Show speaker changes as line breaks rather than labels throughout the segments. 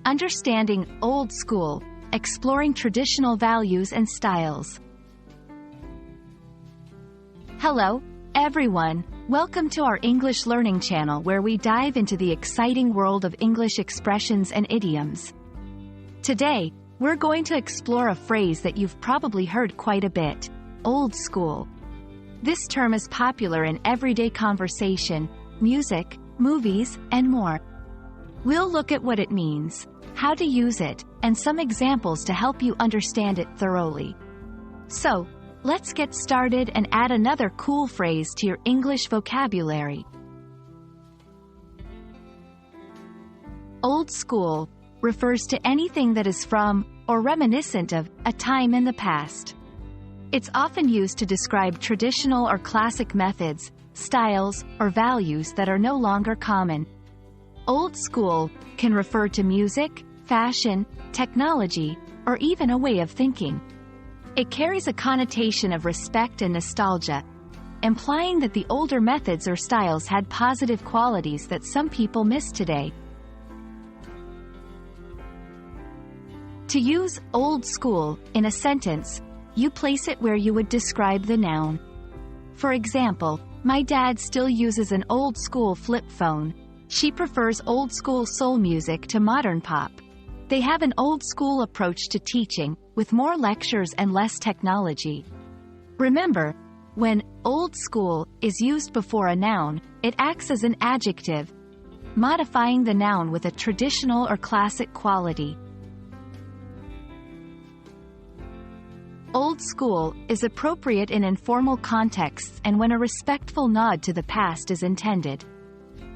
Understanding old school, exploring traditional values and styles. Hello, everyone. Welcome to our English learning channel where we dive into the exciting world of English expressions and idioms. Today, we're going to explore a phrase that you've probably heard quite a bit: old school. This term is popular in everyday conversation, music, movies, and more. We'll look at what it means, how to use it, and some examples to help you understand it thoroughly. So, let's get started and add another cool phrase to your English vocabulary. Old school refers to anything that is from, or reminiscent of, a time in the past. It's often used to describe traditional or classic methods, styles, or values that are no longer common. Old school can refer to music, fashion, technology, or even a way of thinking. It carries a connotation of respect and nostalgia, implying that the older methods or styles had positive qualities that some people miss today. To use old school in a sentence, you place it where you would describe the noun. For example, my dad still uses an old school flip phone. She prefers old school soul music to modern pop. They have an old school approach to teaching, with more lectures and less technology. Remember, when old school is used before a noun, it acts as an adjective, modifying the noun with a traditional or classic quality. Old school is appropriate in informal contexts and when a respectful nod to the past is intended.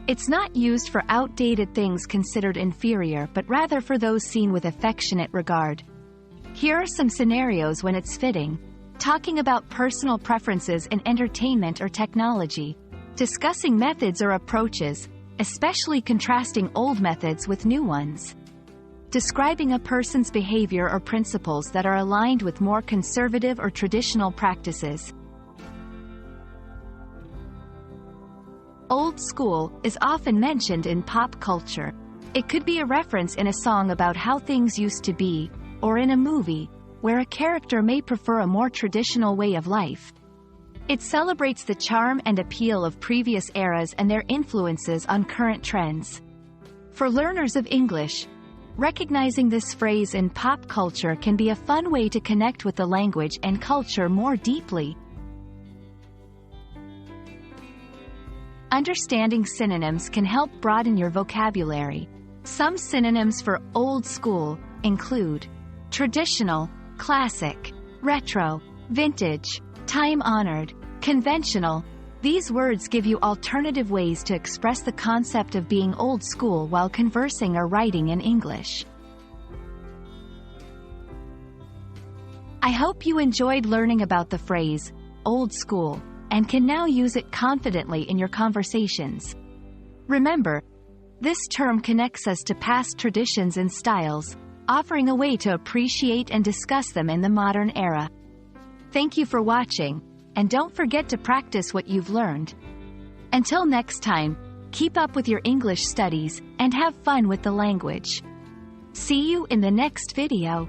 It's not used for outdated things considered inferior but rather for those seen with affectionate regard. Here are some scenarios when it's fitting. Talking about personal preferences in entertainment or technology. Discussing methods or approaches, especially contrasting old methods with new ones. Describing a person's behavior or principles that are aligned with more conservative or traditional practices. Old school is often mentioned in pop culture. It could be a reference in a song about how things used to be, or in a movie, where a character may prefer a more traditional way of life. It celebrates the charm and appeal of previous eras and their influences on current trends. For learners of English, recognizing this phrase in pop culture can be a fun way to connect with the language and culture more deeply. Understanding synonyms can help broaden your vocabulary. Some synonyms for old school include traditional, classic, retro, vintage, time-honored, conventional. These words give you alternative ways to express the concept of being old school while conversing or writing in English. I hope you enjoyed learning about the phrase, old school, and can now use it confidently in your conversations. Remember, this term connects us to past traditions and styles, offering a way to appreciate and discuss them in the modern era. Thank you for watching, and don't forget to practice what you've learned. Until next time, keep up with your English studies and have fun with the language. See you in the next video.